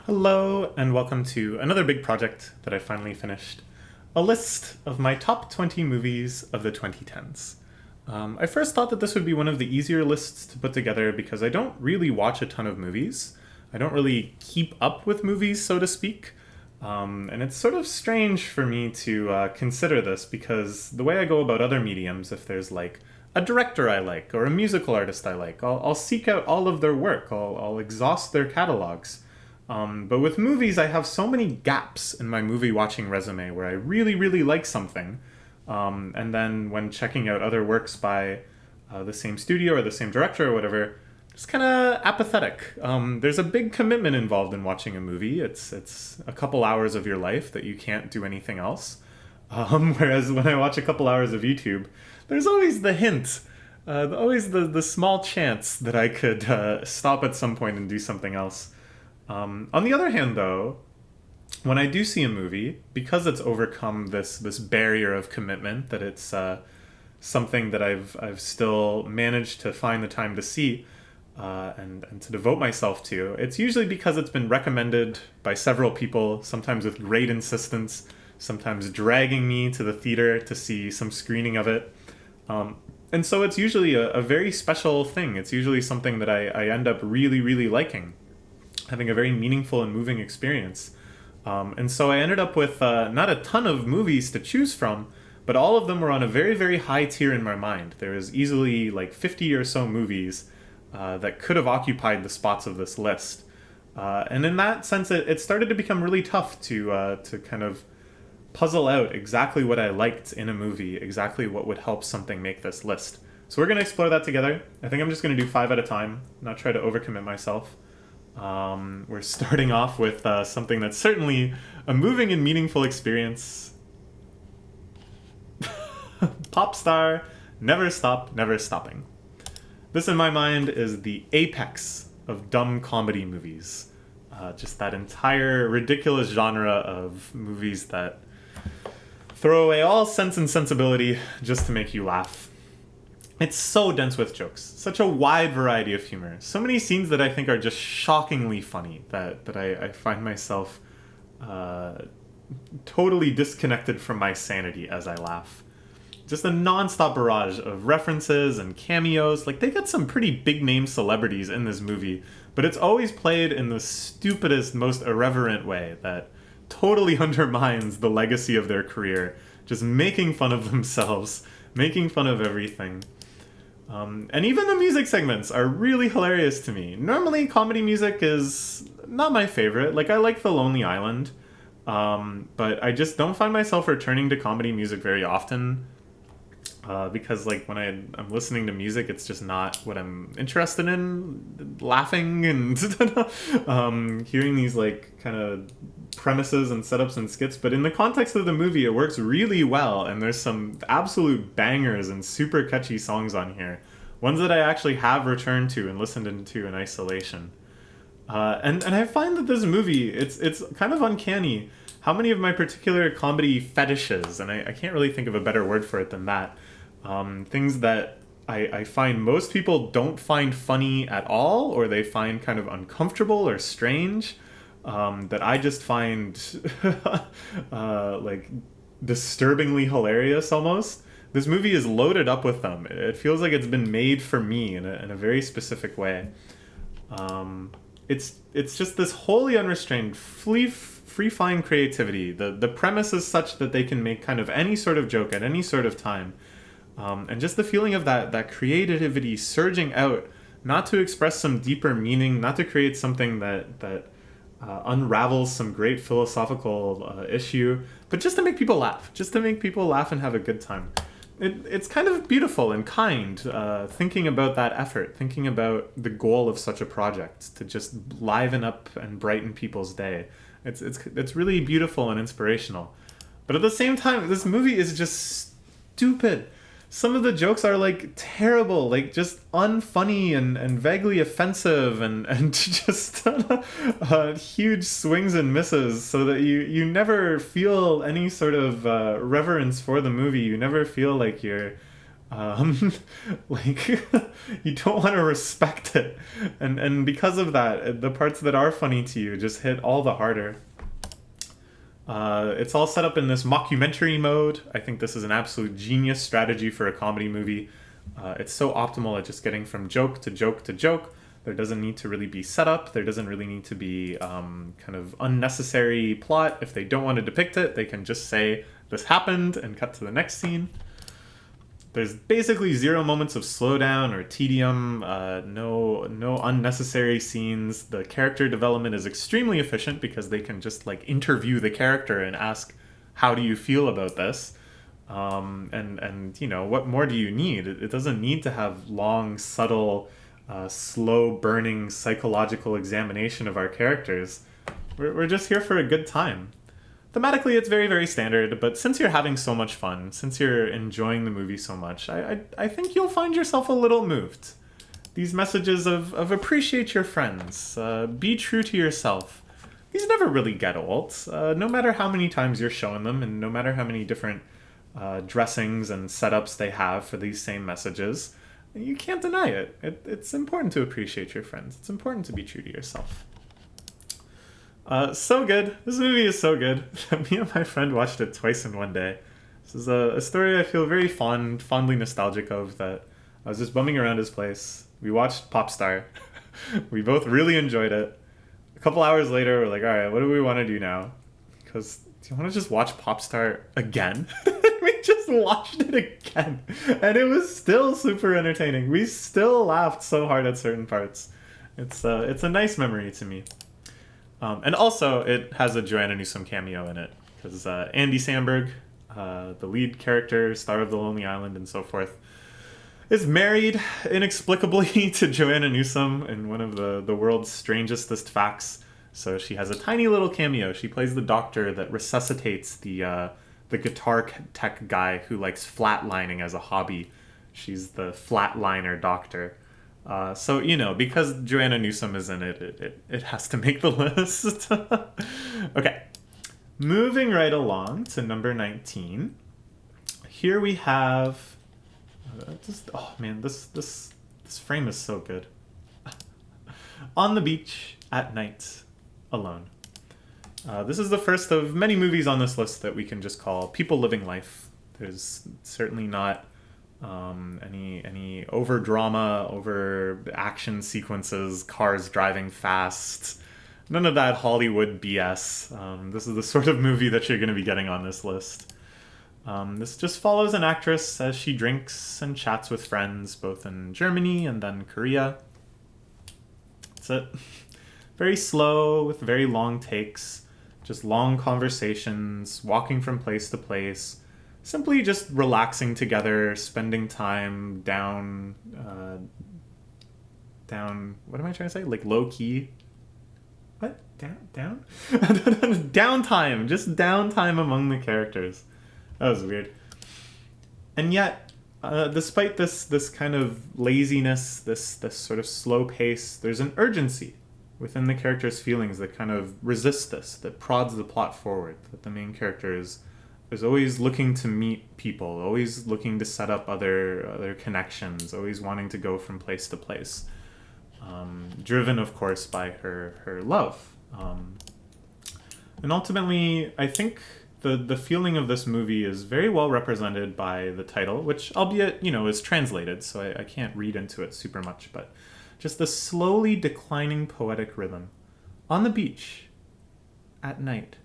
Hello, and welcome to another big project that I finally finished. A list of my top 20 movies of the 2010s. I first thought that this would be one of the easier lists to put together because I don't really watch a ton of movies. I don't really keep up with movies, so to speak. And it's sort of strange for me to consider this because the way I go about other mediums, if there's like a director I like or a musical artist I like, I'll seek out all of their work, I'll exhaust their catalogs. But with movies, I have so many gaps in my movie watching resume where I really, really like something. And then when checking out other works by the same studio or the same director or whatever, it's kind of apathetic. There's a big commitment involved in watching a movie. It's a couple hours of your life that you can't do anything else. Whereas when I watch a couple hours of YouTube, there's always the hint, always the small chance that I could stop at some point and do something else. On the other hand, though, when I do see a movie, because it's overcome this barrier of commitment, that it's something that I've still managed to find the time to see and to devote myself to, it's usually because it's been recommended by several people, sometimes with great insistence, sometimes dragging me to the theater to see some screening of it. And so it's usually a very special thing. It's usually something that I end up really, really liking, having a very meaningful and moving experience. And so I ended up with not a ton of movies to choose from, but all of them were on a very, very high tier in my mind. There was easily like 50 or so movies that could have occupied the spots of this list. And in that sense, it started to become really tough to kind of puzzle out exactly what I liked in a movie, exactly what would help something make this list. So we're going to explore that together. I think I'm just going to do 5 at a time, not try to overcommit myself. We're starting off with something that's certainly a moving and meaningful experience. Popstar, Never Stop, Never Stopping. This, in my mind, is the apex of dumb comedy movies. Just that entire ridiculous genre of movies that throw away all sense and sensibility just to make you laugh. It's so dense with jokes, such a wide variety of humor, so many scenes that I think are just shockingly funny that I find myself totally disconnected from my sanity as I laugh. Just a non-stop barrage of references and cameos. Like, they got some pretty big name celebrities in this movie, but it's always played in the stupidest, most irreverent way that totally undermines the legacy of their career, just making fun of themselves, making fun of everything. And even the music segments are really hilarious to me. Normally, comedy music is not my favorite. Like, I like The Lonely Island, but I just don't find myself returning to comedy music very often. Because like when I'm listening to music, it's just not what I'm interested in. Laughing and hearing these like kind of premises and setups and skits, but in the context of the movie, it works really well. And there's some absolute bangers and super catchy songs on here, ones that I actually have returned to and listened into in isolation. And I find that this movie, it's kind of uncanny how many of my particular comedy fetishes, and I can't really think of a better word for it than that. Things that I find most people don't find funny at all, or they find kind of uncomfortable or strange, that I just find like disturbingly hilarious almost. This movie is loaded up with them. It feels like it's been made for me in a very specific way. It's just this wholly unrestrained, free-flying creativity. The premise is such that they can make kind of any sort of joke at any sort of time. And just the feeling of that creativity surging out, not to express some deeper meaning, not to create something that unravels some great philosophical issue, but just to make people laugh and have a good time. It's kind of beautiful and kind, thinking about that effort, thinking about the goal of such a project, to just liven up and brighten people's day. It's really beautiful and inspirational. But at the same time, this movie is just stupid. Some of the jokes are like terrible, like just unfunny and vaguely offensive and just huge swings and misses, so that you never feel any sort of reverence for the movie. You never feel like you're Like, you don't want to respect it. And because of that, the parts that are funny to you just hit all the harder. It's all set up in this mockumentary mode. I think this is an absolute genius strategy for a comedy movie. It's so optimal at just getting from joke to joke to joke. There doesn't need to really be setup. There doesn't really need to be kind of unnecessary plot. If they don't want to depict it, they can just say, this happened, and cut to the next scene. There's basically zero moments of slowdown or tedium, no unnecessary scenes. The character development is extremely efficient because they can just like interview the character and ask, how do you feel about this? And you know, what more do you need? It doesn't need to have long, subtle, slow burning psychological examination of our characters. We're just here for a good time. Thematically, it's very, very standard, but since you're having so much fun, since you're enjoying the movie so much, I think you'll find yourself a little moved. These messages of appreciate your friends, be true to yourself, these never really get old. No matter how many times you're showing them, and no matter how many different dressings and setups they have for these same messages, you can't deny it. It's important to appreciate your friends. It's important to be true to yourself. So good. This movie is so good. Me and my friend watched it twice in one day. This is a story I feel very fondly nostalgic of, that I was just bumming around his place. We watched Popstar. We both really enjoyed it. A couple hours later, we're like, all right, what do we want to do now? Because do you want to just watch Popstar again? We just watched it again. And it was still super entertaining. We still laughed so hard at certain parts. It's a nice memory to me. And also, it has a Joanna Newsom cameo in it, because Andy Samberg, the lead character, star of The Lonely Island and so forth, is married inexplicably to Joanna Newsom in one of the world's strangest facts. So she has a tiny little cameo. She plays the doctor that resuscitates the guitar tech guy who likes flatlining as a hobby. She's the flatliner doctor. So, you know, because Joanna Newsom is in it, it has to make the list. Okay. Moving right along to number 19. Here we have... oh, man, this frame is so good. On the Beach at Night, Alone. This is the first of many movies on this list that we can just call People Living Life. There's certainly not... any over drama, over action sequences, cars driving fast, none of that Hollywood BS. This is the sort of movie that you're going to be getting on this list. This just follows an actress as she drinks and chats with friends, both in Germany and then Korea. That's it. Very slow, with very long takes, just long conversations, walking from place to place, simply just relaxing together, spending time down, what am I trying to say? Like low key? What? Down? Downtime. Just downtime among the characters. That was weird. And yet, despite this kind of laziness, this sort of slow pace, there's an urgency within the character's feelings that kind of resists this, that prods the plot forward, that the main character is always looking to meet people, always looking to set up other connections, always wanting to go from place to place. Driven, of course, by her love. And ultimately, I think the feeling of this movie is very well represented by the title, which, albeit, is translated, so I can't read into it super much, but just the slowly declining poetic rhythm. On the beach, at night,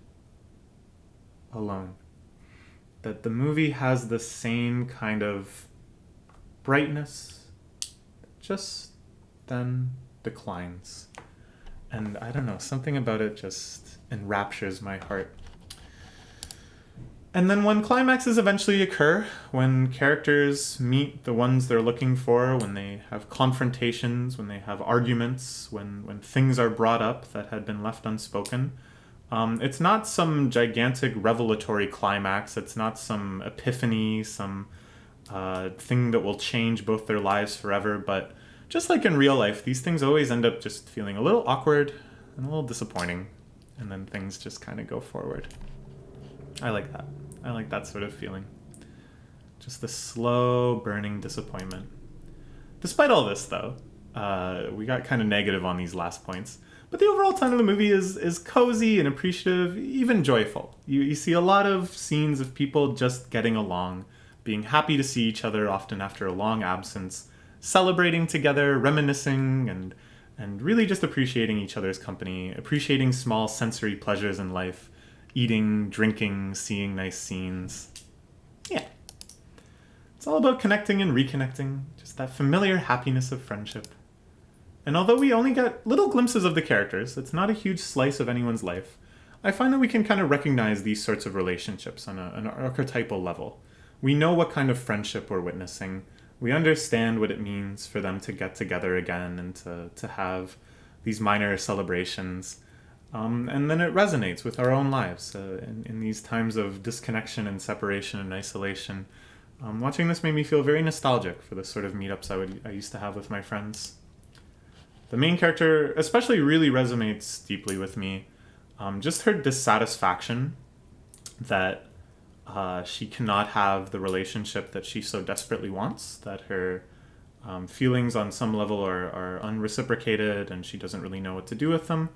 alone. That the movie has the same kind of brightness, just then declines. And I don't know, something about it just enraptures my heart. And then when climaxes eventually occur, when characters meet the ones they're looking for, when they have confrontations, when they have arguments, when things are brought up that had been left unspoken, it's not some gigantic revelatory climax. It's not some epiphany, some thing that will change both their lives forever. But just like in real life, these things always end up just feeling a little awkward and a little disappointing. And then things just kind of go forward. I like that. I like that sort of feeling. Just the slow burning disappointment. Despite all this, though, we got kind of negative on these last points. But the overall tone of the movie is cozy and appreciative, even joyful. You see a lot of scenes of people just getting along, being happy to see each other often after a long absence, celebrating together, reminiscing, and really just appreciating each other's company, appreciating small sensory pleasures in life, eating, drinking, seeing nice scenes. Yeah. It's all about connecting and reconnecting, just that familiar happiness of friendship. And although we only get little glimpses of the characters, it's not a huge slice of anyone's life, I find that we can kind of recognize these sorts of relationships on an archetypal level. We know what kind of friendship we're witnessing. We understand what it means for them to get together again and to have these minor celebrations. And then it resonates with our own lives in these times of disconnection and separation and isolation. Watching this made me feel very nostalgic for the sort of meetups I used to have with my friends. The main character especially really resonates deeply with me. Just her dissatisfaction that she cannot have the relationship that she so desperately wants, that her feelings on some level are unreciprocated and she doesn't really know what to do with them.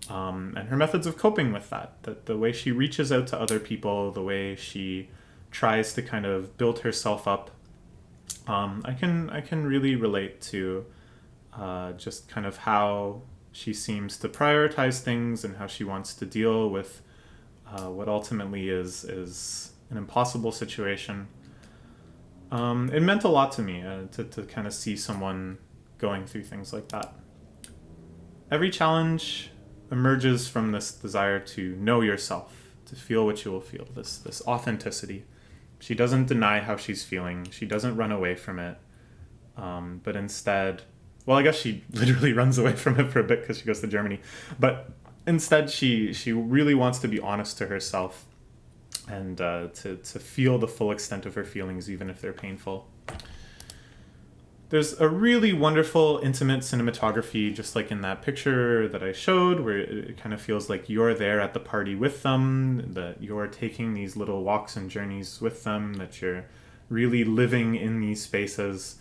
And her methods of coping with that the way she reaches out to other people, the way she tries to kind of build herself up. I can really relate to just kind of how she seems to prioritize things and how she wants to deal with what ultimately is an impossible situation. It meant a lot to me to kind of see someone going through things like that. Every challenge emerges from this desire to know yourself, to feel what you will feel, this authenticity. She doesn't deny how she's feeling. She doesn't run away from it. But instead, well, I guess she literally runs away from it for a bit because she goes to Germany. But instead, she really wants to be honest to herself and to feel the full extent of her feelings, even if they're painful. There's a really wonderful, intimate cinematography, just like in that picture that I showed, where it kind of feels like you're there at the party with them, that you're taking these little walks and journeys with them, that you're really living in these spaces.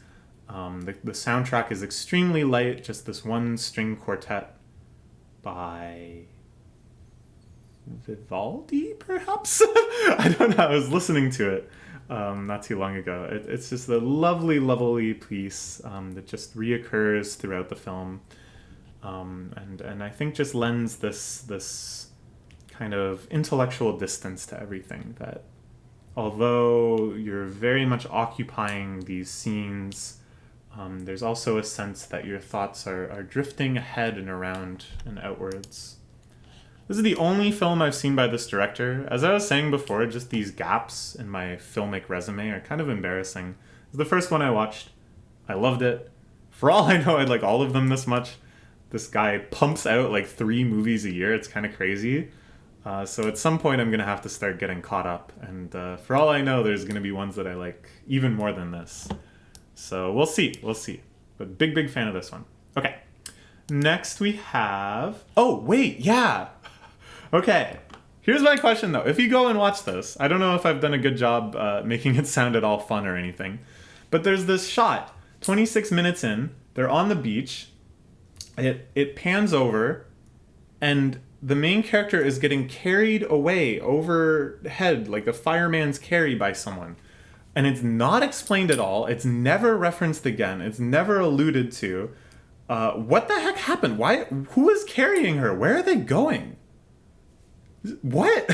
The soundtrack is extremely light, just this one string quartet by Vivaldi, perhaps? I don't know, I was listening to it not too long ago. It's just a lovely, lovely piece that just reoccurs throughout the film, and I think just lends this kind of intellectual distance to everything, that although you're very much occupying these scenes, there's also a sense that your thoughts are drifting ahead and around and outwards. This is the only film I've seen by this director. As I was saying before, just these gaps in my filmic resume are kind of embarrassing. It's the first one I watched. I loved it. For all I know, I'd like all of them this much. This guy pumps out like 3 movies a year. It's kind of crazy. So at some point I'm going to have to start getting caught up. And for all I know, there's going to be ones that I like even more than this. So we'll see. But big fan of this one. Okay. Next we have... Oh, wait, yeah. Okay, here's my question though. If you go and watch this, I don't know if I've done a good job making it sound at all fun or anything, but there's this shot, 26 minutes in, they're on the beach, it pans over, and the main character is getting carried away overhead, like the fireman's carry by someone. And it's not explained at all, it's never referenced again, it's never alluded to. What the heck happened? Who is carrying her? Where are they going? What?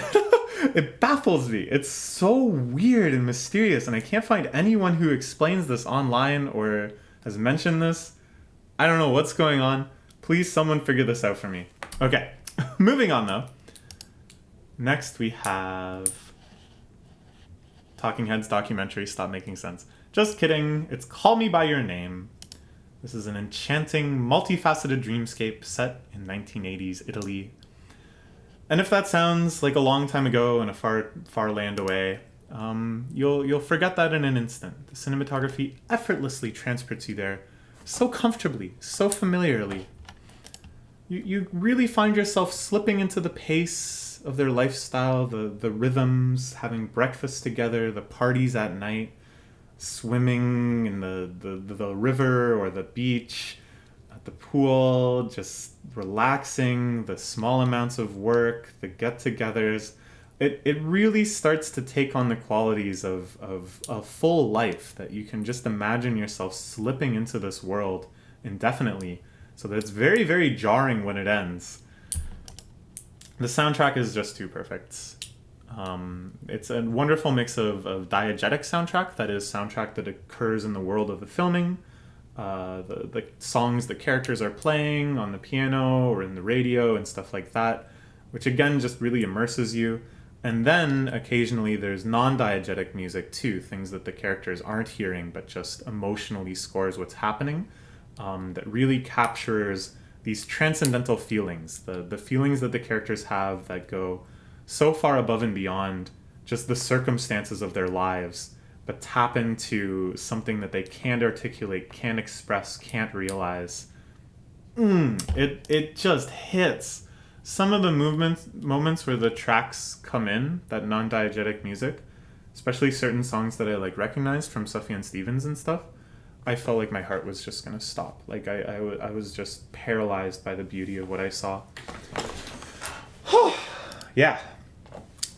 It baffles me. It's so weird and mysterious, and I can't find anyone who explains this online or has mentioned this. I don't know what's going on. Please, someone figure this out for me. Okay, moving on though. Next we have Talking Heads documentary, Stop Making Sense. Just kidding, it's Call Me By Your Name. This is an enchanting, multifaceted dreamscape set in 1980s Italy. And if that sounds like a long time ago and a far land away, you'll forget that in an instant. The cinematography effortlessly transports you there so comfortably, so familiarly. You really find yourself slipping into the pace of their lifestyle, the rhythms, having breakfast together, the parties at night, swimming in the river or the beach, at the pool, just relaxing, the small amounts of work, the get-togethers. It really starts to take on the qualities of a full life, that you can just imagine yourself slipping into this world indefinitely. So that it's very, very jarring when it ends. The soundtrack is just too perfect. It's a wonderful mix of diegetic soundtrack, that is, soundtrack that occurs in the world of the filming, the songs the characters are playing on the piano or in the radio and stuff like that, which again just really immerses you. And then occasionally there's non-diegetic music too, things that the characters aren't hearing but just emotionally scores what's happening, that really captures these transcendental feelings, the feelings that the characters have that go so far above and beyond just the circumstances of their lives, but tap into something that they can't articulate, can't express, can't realize. It just hits. Some of the moments where the tracks come in, that non-diegetic music, especially certain songs that I like recognized from Sufjan Stevens and stuff, I felt like my heart was just gonna stop. Like I was just paralyzed by the beauty of what I saw. Yeah.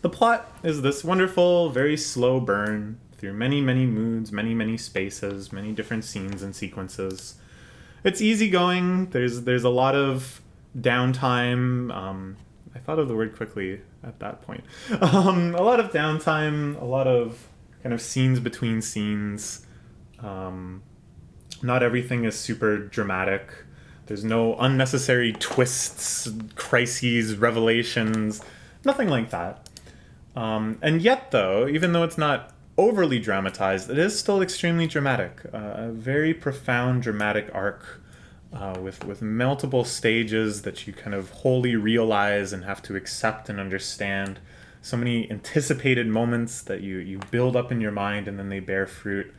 The plot is this wonderful, very slow burn through many, many moods, many, many spaces, many different scenes and sequences. It's easygoing. There's a lot of downtime. I thought of the word quickly at that point. A lot of downtime, a lot of kind of scenes between scenes. Not everything is super dramatic. There's no unnecessary twists, crises, revelations, nothing like that. And yet, though, even though it's not overly dramatized, it is still extremely dramatic. A very profound dramatic arc with multiple stages that you kind of wholly realize and have to accept and understand. So many anticipated moments that you build up in your mind and then they bear fruit.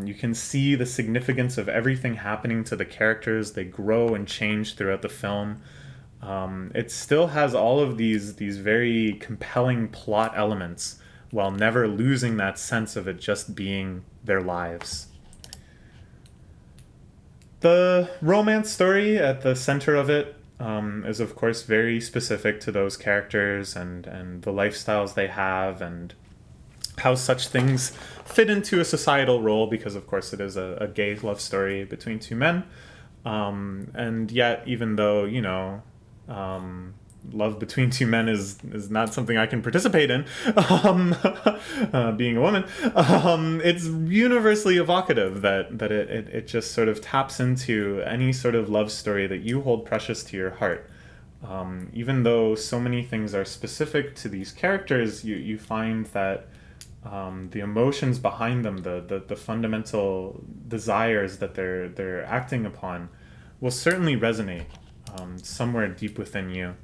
You can see the significance of everything happening to the characters. They grow and change throughout the film. It still has all of these very compelling plot elements while never losing that sense of it just being their lives. The romance story at the center of it is, of course, very specific to those characters and the lifestyles they have and how such things fit into a societal role, because, of course, it is a gay love story between two men. And yet, even though, love between two men is not something I can participate in, being a woman, it's universally evocative that it just sort of taps into any sort of love story that you hold precious to your heart. Even though so many things are specific to these characters, you find that the emotions behind them, the fundamental desires that they're acting upon, will certainly resonate somewhere deep within you.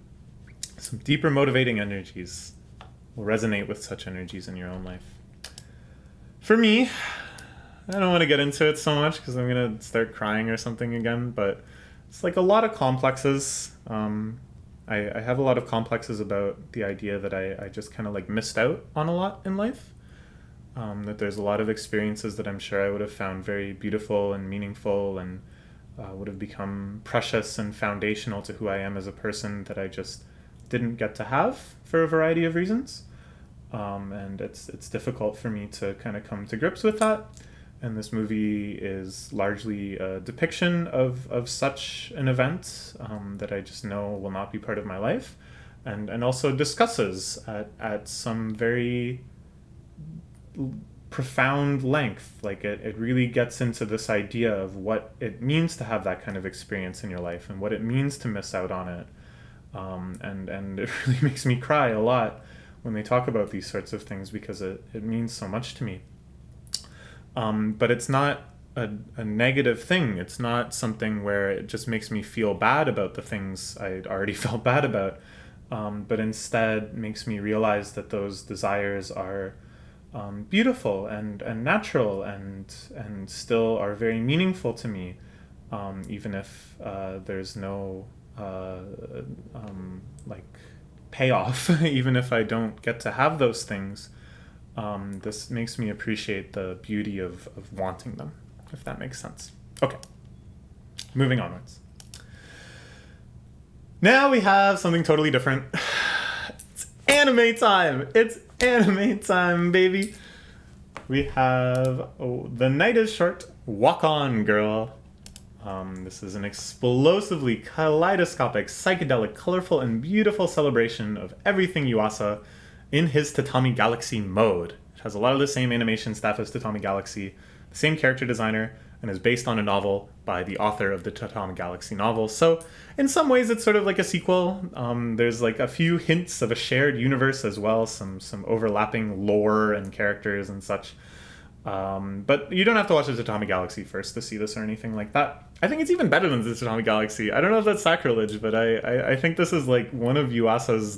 Some deeper motivating energies will resonate with such energies in your own life. For me, I don't want to get into it so much because I'm going to start crying or something again, but it's like a lot of complexes. I have a lot of complexes about the idea that I just kind of like missed out on a lot in life. That there's a lot of experiences that I'm sure I would have found very beautiful and meaningful and would have become precious and foundational to who I am as a person that I just didn't get to have for a variety of reasons. And it's difficult for me to kind of come to grips with that. And this movie is largely a depiction of such an event that I just know will not be part of my life. And also discusses at some very profound length. Like it really gets into this idea of what it means to have that kind of experience in your life and what it means to miss out on it. And it really makes me cry a lot when they talk about these sorts of things because it means so much to me. But it's not a negative thing. It's not something where it just makes me feel bad about the things I'd already felt bad about, but instead makes me realize that those desires are beautiful and natural and still are very meaningful to me, even if there's no like payoff, even if I don't get to have those things. this makes me appreciate the beauty of wanting them, if that makes sense. Okay, moving onwards. Now we have something totally different. It's anime time! It's anime time, baby! We have The Night is Short, Walk On Girl. This is an explosively kaleidoscopic, psychedelic, colorful, and beautiful celebration of everything Yuasa in his Tatami Galaxy mode. It has a lot of the same animation staff as Tatami Galaxy, the same character designer, and is based on a novel by the author of the Tatami Galaxy novel. So in some ways it's sort of like a sequel. There's like a few hints of a shared universe as well, some overlapping lore and characters and such. But you don't have to watch the Tatami Galaxy first to see this or anything like that. I think it's even better than the Tatami Galaxy. I don't know if that's sacrilege, but I think this is like one of Yuasa's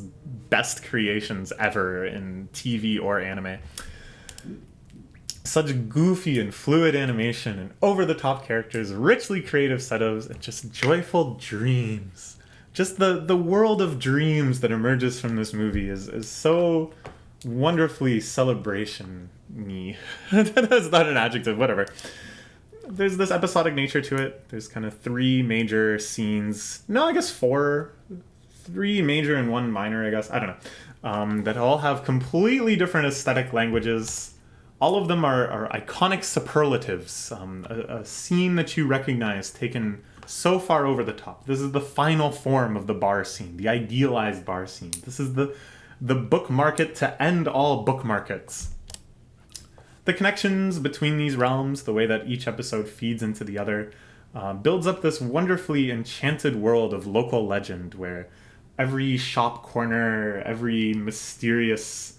best creations ever in TV or anime. Such goofy and fluid animation and over-the-top characters, richly creative setups, and just joyful dreams. Just the world of dreams that emerges from this movie is so wonderfully celebration-y. That's not an adjective, whatever. There's this episodic nature to it. There's kind of three major scenes. No, I guess four. Three major and one minor, I guess. I don't know. That all have completely different aesthetic languages. All of them are iconic superlatives. A scene that you recognize taken so far over the top. This is the final form of the bar scene, the idealized bar scene. This is the book market to end all book markets. The connections between these realms, the way that each episode feeds into the other, builds up this wonderfully enchanted world of local legend where every shop corner, every mysterious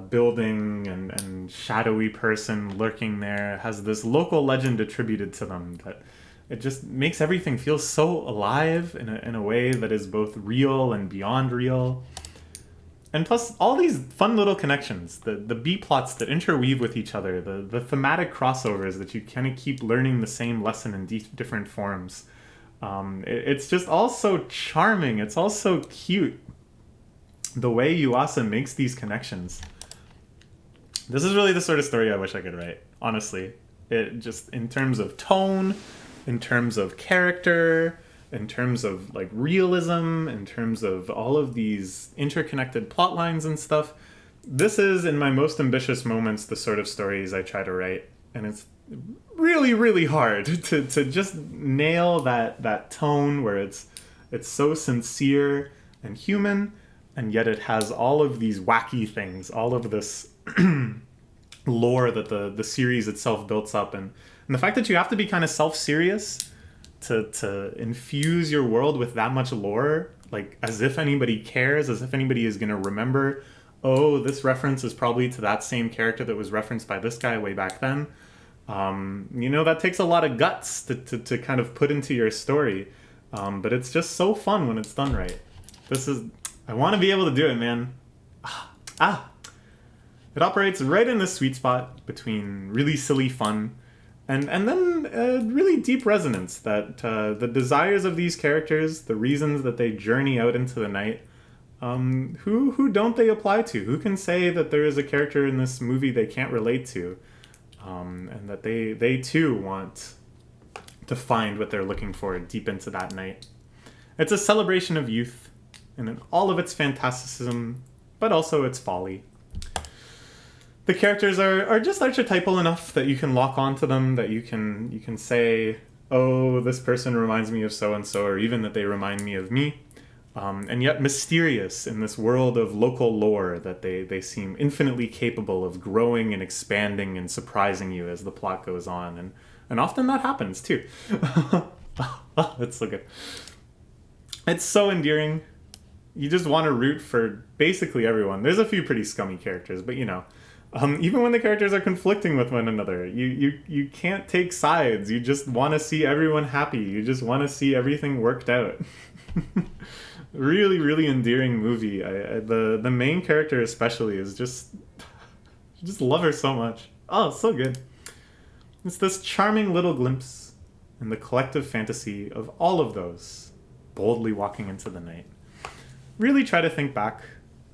building and shadowy person lurking there has this local legend attributed to them that it just makes everything feel so alive in a way that is both real and beyond real. And plus, all these fun little connections, the B-plots that interweave with each other, the thematic crossovers that you kind of keep learning the same lesson in different forms. It's just all so charming. It's all so cute. The way Yuasa makes these connections. This is really the sort of story I wish I could write, honestly. It just, in terms of tone, in terms of character, in terms of like realism, in terms of all of these interconnected plot lines and stuff, this is, in my most ambitious moments, the sort of stories I try to write. And it's really, really hard to just nail that tone where it's so sincere and human, and yet it has all of these wacky things, all of this lore that the series itself builds up. And the fact that you have to be kind of self-serious to infuse your world with that much lore, like as if anybody cares, as if anybody is going to remember, oh, this reference is probably to that same character that was referenced by this guy way back then. That takes a lot of guts to kind of put into your story. But it's just so fun when it's done right. I want to be able to do it, man. It operates right in the sweet spot between really silly fun and then really deep resonance that the desires of these characters, the reasons that they journey out into the night, who don't they apply to? Who can say that there is a character in this movie they can't relate to? And that they too want to find what they're looking for deep into that night. It's a celebration of youth, and in all of its fantasticism, but also its folly. The characters are just archetypal enough that you can lock onto them, that you can say, oh, this person reminds me of so-and-so, or even that they remind me of me. And yet mysterious in this world of local lore that they seem infinitely capable of growing and expanding and surprising you as the plot goes on. And often that happens, too. That's so good. It's so endearing. You just want to root for basically everyone. There's a few pretty scummy characters, but even when the characters are conflicting with one another, you can't take sides. You just want to see everyone happy. You just want to see everything worked out. Really, really endearing movie. The main character especially is just love her so much. Oh, so good. It's this charming little glimpse in the collective fantasy of all of those boldly walking into the night. Really try to think back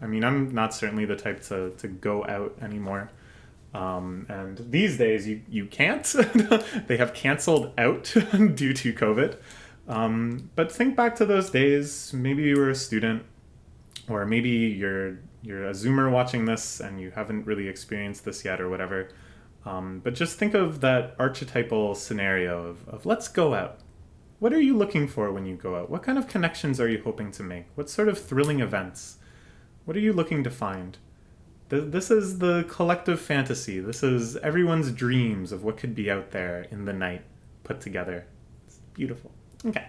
I mean, I'm not certainly the type to go out anymore. And these days, you can't. They have canceled out due to COVID. But think back to those days. Maybe you were a student, or maybe you're a Zoomer watching this and you haven't really experienced this yet or whatever. But just think of that archetypal scenario of let's go out. What are you looking for when you go out? What kind of connections are you hoping to make? What sort of thrilling events? What are you looking to find? This is the collective fantasy. This is everyone's dreams of what could be out there in the night put together. It's beautiful. Okay.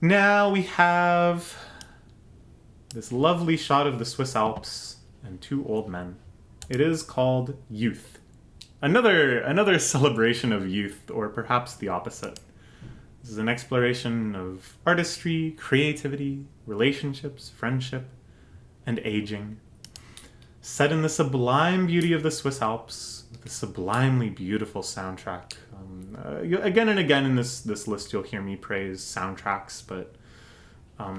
Now we have this lovely shot of the Swiss Alps and two old men. It is called Youth. Another celebration of youth, or perhaps the opposite. This is an exploration of artistry, creativity, relationships, friendship, and aging. Set in the sublime beauty of the Swiss Alps, with a sublimely beautiful soundtrack. Again and again in this list you'll hear me praise soundtracks, but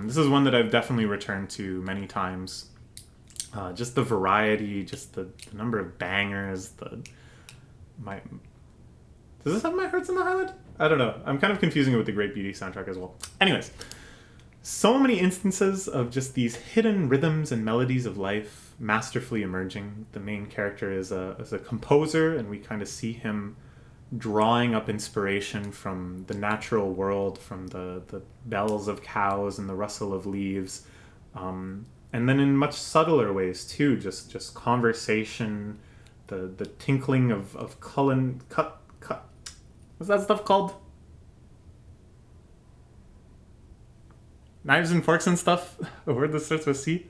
this is one that I've definitely returned to many times. Just the variety, just the number of bangers, Does this have My Heart's in the Highland? I don't know. I'm kind of confusing it with the Great Beauty soundtrack as well. Anyways, so many instances of just these hidden rhythms and melodies of life masterfully emerging. The main character is a composer, and we kind of see him drawing up inspiration from the natural world, from the bells of cows and the rustle of leaves. And then in much subtler ways too, just conversation, the tinkling of Cullen cut. What's that stuff called? Knives and forks and stuff. A word that starts with C.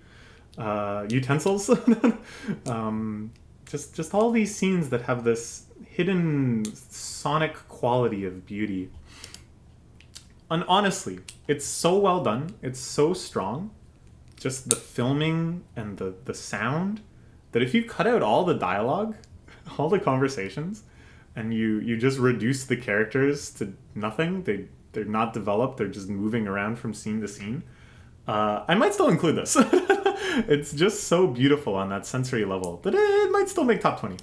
Utensils. Just all these scenes that have this hidden sonic quality of beauty. And honestly, it's so well done. It's so strong. Just the filming and the sound, that if you cut out all the dialogue, all the conversations, and you just reduce the characters to nothing, they're not developed, they're just moving around from scene to scene, I might still include this. It's just so beautiful on that sensory level that it might still make top 20.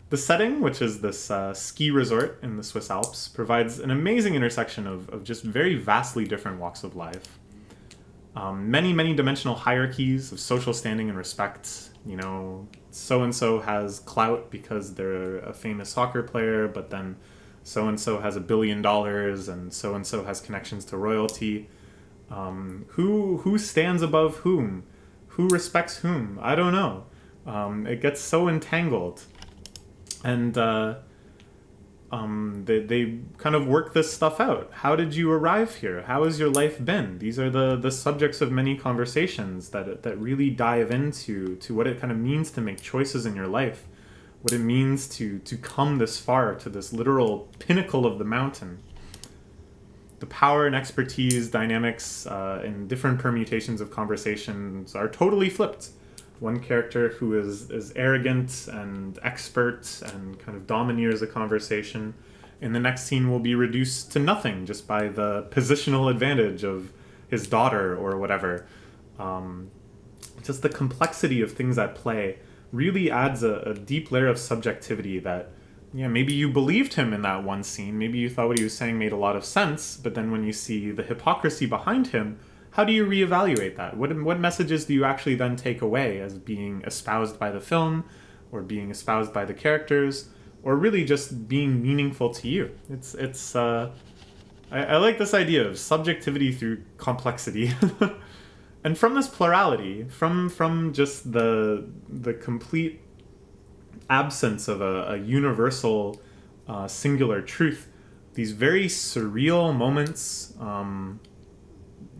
The setting, which is this ski resort in the Swiss Alps, provides an amazing intersection of just very vastly different walks of life. Many dimensional hierarchies of social standing and respect. You know, so-and-so has clout because they're a famous soccer player, but then so-and-so has $1 billion, and so-and-so has connections to royalty. Who stands above whom? Who respects whom? I don't know. It gets so entangled. And they kind of work this stuff out. How did you arrive here? How has your life been? These are the subjects of many conversations that really dive into what it kind of means to make choices in your life, what it means to come this far, to this literal pinnacle of the mountain. The power and expertise dynamics in different permutations of conversations are totally flipped. One character who is arrogant and expert and kind of domineers a conversation, in the next scene will be reduced to nothing just by the positional advantage of his daughter or whatever. Just the complexity of things at play really adds a deep layer of subjectivity that, yeah, maybe you believed him in that one scene, maybe you thought what he was saying made a lot of sense, but then when you see the hypocrisy behind him, how do you reevaluate that? What messages do you actually then take away as being espoused by the film, or being espoused by the characters, or really just being meaningful to you? I like this idea of subjectivity through complexity. And from this plurality, from just the complete absence of a universal singular truth, these very surreal moments,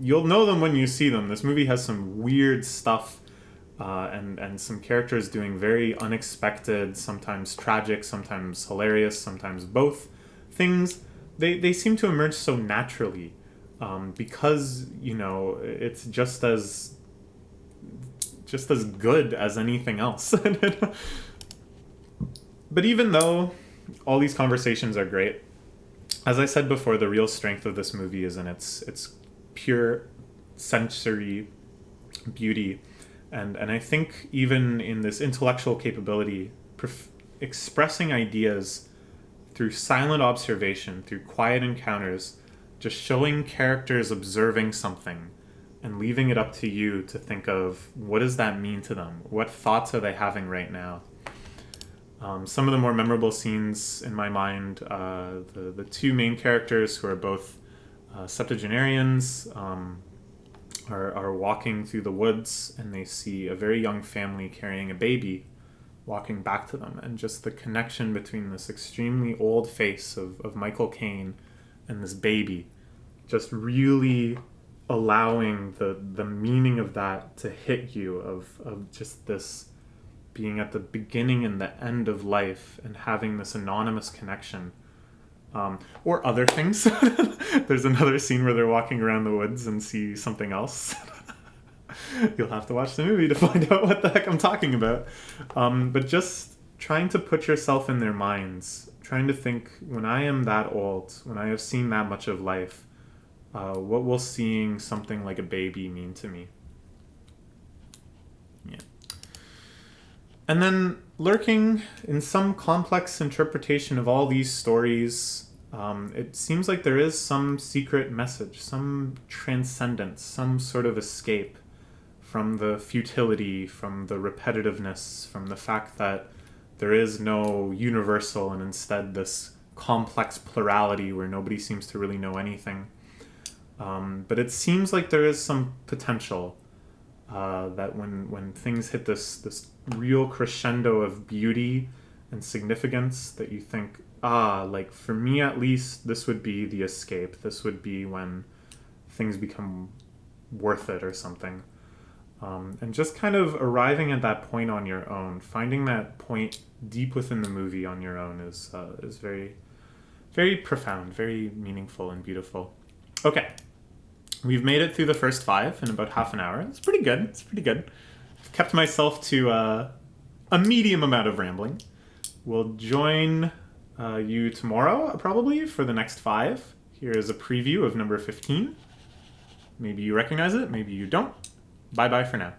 you'll know them when you see them. This movie has some weird stuff and some characters doing very unexpected, sometimes tragic, sometimes hilarious, sometimes both things. They seem to emerge so naturally because, you know, it's just as good as anything else. But even though all these conversations are great, as I said before, the real strength of this movie is in its pure sensory beauty. And I think even in this intellectual capability, expressing ideas through silent observation, through quiet encounters, just showing characters observing something and leaving it up to you to think of what does that mean to them? What thoughts are they having right now? Some of the more memorable scenes in my mind, the two main characters who are both septuagenarians are walking through the woods, and they see a very young family carrying a baby walking back to them, and just the connection between this extremely old face of Michael Caine and this baby, just really allowing the meaning of that to hit you, of just this being at the beginning and the end of life and having this anonymous connection. Or other things. There's another scene where they're walking around the woods and see something else. You'll have to watch the movie to find out what the heck I'm talking about. But just trying to put yourself in their minds, trying to think, when I am that old, when I have seen that much of life, what will seeing something like a baby mean to me? Yeah. And then lurking in some complex interpretation of all these stories, it seems like there is some secret message, some transcendence, some sort of escape from the futility, from the repetitiveness, from the fact that there is no universal and instead this complex plurality where nobody seems to really know anything. But it seems like there is some potential that when things hit this real crescendo of beauty and significance, that you think, like for me at least, this would be the escape. This would be when things become worth it or something. And just kind of arriving at that point on your own, finding that point deep within the movie on your own is very, very profound, very meaningful and beautiful. Okay. We've made it through the first 5 in about half an hour. It's pretty good. It's pretty good. I've kept myself to a medium amount of rambling. We'll join you tomorrow, probably, for the next 5. Here is a preview of number 15. Maybe you recognize it, maybe you don't. Bye-bye for now.